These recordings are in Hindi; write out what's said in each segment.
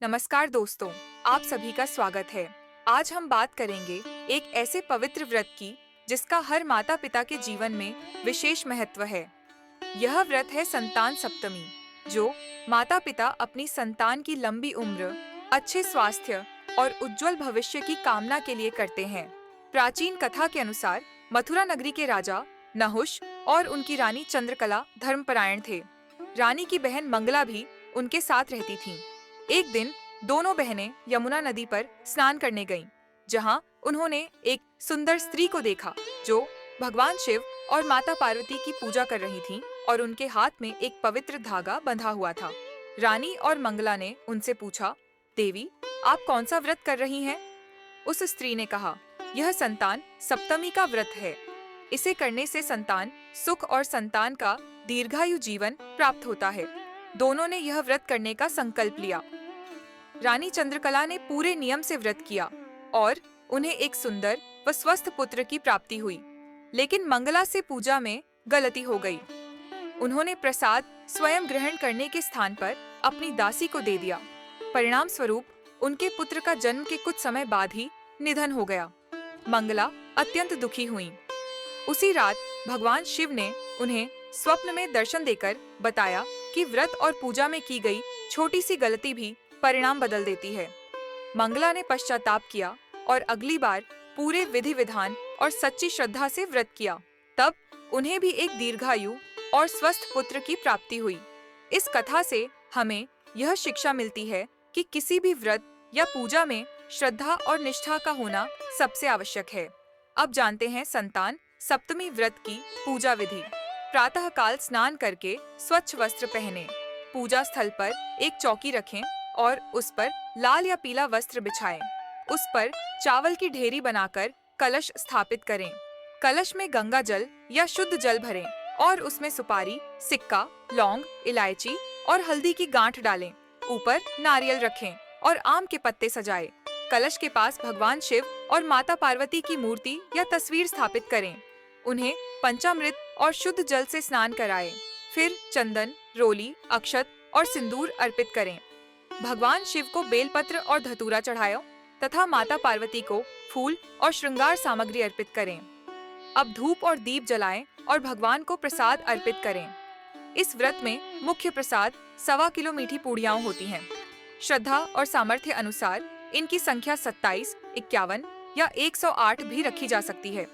नमस्कार दोस्तों, आप सभी का स्वागत है। आज हम बात करेंगे एक ऐसे पवित्र व्रत की जिसका हर माता पिता के जीवन में विशेष महत्व है। यह व्रत है संतान सप्तमी, जो माता पिता अपनी संतान की लंबी उम्र, अच्छे स्वास्थ्य और उज्जवल भविष्य की कामना के लिए करते हैं। प्राचीन कथा के अनुसार मथुरा नगरी के राजा नहुष और उनकी रानी चंद्रकला धर्मपरायण थे। रानी की बहन मंगला भी उनके साथ रहती थीं। एक दिन दोनों बहनें यमुना नदी पर स्नान करने गईं, जहां उन्होंने एक सुंदर स्त्री को देखा जो भगवान शिव और माता पार्वती की पूजा कर रही थीं और उनके हाथ में एक पवित्र धागा बंधा हुआ था। रानी और मंगला ने उनसे पूछा, देवी, आप कौन सा व्रत कर रही हैं? उस स्त्री ने कहा, यह संतान सप्तमी का व्रत है। इसे करने से संतान सुख और संतान का दीर्घायु जीवन प्राप्त होता है। दोनों ने यह व्रत करने का संकल्प लिया। रानी चंद्रकला ने पूरे नियम से व्रत किया और उन्हें एक सुंदर व स्वस्थ पुत्र की प्राप्ति हुई। लेकिन मंगला से पूजा में गलती हो गई। उन्होंने प्रसाद स्वयं ग्रहण करने के स्थान पर अपनी दासी को दे दिया। परिणाम स्वरूप उनके पुत्र का जन्म के कुछ समय बाद ही निधन हो गया। मंगला अत्यंत दुखी हुईं। उसी रात भगवान शिव ने उन्हें स्वप्न में दर्शन देकर बताया कि व्रत और पूजा में की गई छोटी सी गलती भी परिणाम बदल देती है। मंगला ने पश्चाताप किया और अगली बार पूरे विधि विधान और सच्ची श्रद्धा से व्रत किया। तब उन्हें भी एक दीर्घायु और स्वस्थ पुत्र की प्राप्ति हुई। इस कथा से हमें यह शिक्षा मिलती है कि किसी भी व्रत या पूजा में श्रद्धा और निष्ठा का होना सबसे आवश्यक है। अब जानते हैं संतान सप्तमी व्रत की पूजा विधि। प्रातः काल स्नान करके स्वच्छ वस्त्र पहने, पूजा स्थल पर एक चौकी रखें और उस पर लाल या पीला वस्त्र बिछाएं। उस पर चावल की ढेरी बनाकर कलश स्थापित करें। कलश में गंगा जल या शुद्ध जल भरें और उसमें सुपारी, सिक्का, लौंग, इलायची और हल्दी की गांठ डालें। ऊपर नारियल रखें और आम के पत्ते सजाएं। कलश के पास भगवान शिव और माता पार्वती की मूर्ति या तस्वीर स्थापित करें। उन्हें पंचामृत और शुद्ध जल से स्नान कराएं। फिर चंदन, रोली, अक्षत और सिंदूर अर्पित करें। भगवान शिव को बेलपत्र और धतूरा चढ़ाएं तथा माता पार्वती को फूल और श्रृंगार सामग्री अर्पित करें। अब धूप और दीप जलाएं और भगवान को प्रसाद अर्पित करें। इस व्रत में मुख्य प्रसाद 1.25 किलो मीठी पूड़ियाँ होती हैं। श्रद्धा और सामर्थ्य अनुसार इनकी संख्या 27, 51 या 108 भी रखी जा सकती है।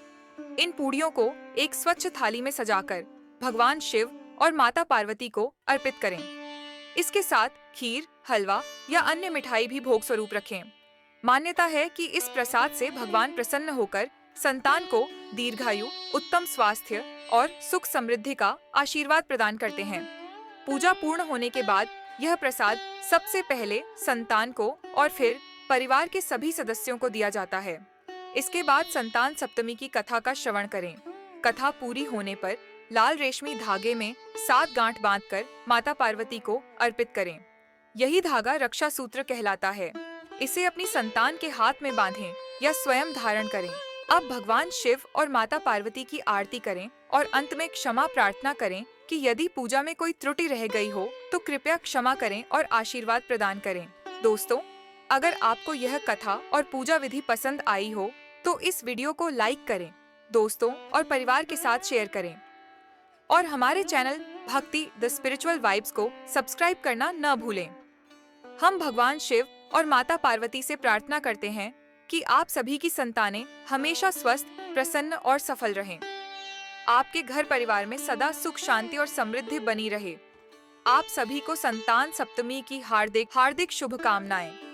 इन पूड़ियों को एक स्वच्छ थाली में सजाकर भगवान शिव और माता पार्वती को अर्पित करें। इसके साथ खीर, हलवा या अन्य मिठाई भी भोग स्वरूप रखें। मान्यता है कि इस प्रसाद से भगवान प्रसन्न होकर संतान को दीर्घायु, उत्तम स्वास्थ्य और सुख समृद्धि का आशीर्वाद प्रदान करते हैं। पूजा पूर्ण होने के बाद यह प्रसाद सबसे पहले संतान को और फिर परिवार के सभी सदस्यों को दिया जाता है। इसके बाद संतान सप्तमी की कथा का श्रवण करें। कथा पूरी होने पर लाल रेशमी धागे में 7 गांठ बांधकर माता पार्वती को अर्पित करें। यही धागा रक्षा सूत्र कहलाता है। इसे अपनी संतान के हाथ में बांधें या स्वयं धारण करें। अब भगवान शिव और माता पार्वती की आरती करें और अंत में क्षमा प्रार्थना करें कि यदि पूजा में कोई त्रुटि रह गई हो तो कृपया क्षमा करें और आशीर्वाद प्रदान करें। दोस्तों, अगर आपको यह कथा और पूजा विधि पसंद आई हो तो इस वीडियो को लाइक करें, दोस्तों और परिवार के साथ शेयर करें और हमारे चैनल भक्ति द स्पिरिचुअल वाइब्स को सब्सक्राइब करना न भूलें। हम भगवान शिव और माता पार्वती से प्रार्थना करते हैं कि आप सभी की संतानें हमेशा स्वस्थ, प्रसन्न और सफल रहें। आपके घर परिवार में सदा सुख, शांति और समृद्धि बनी रहे। आप सभी को संतान सप्तमी की हार्दिक शुभकामनाएं।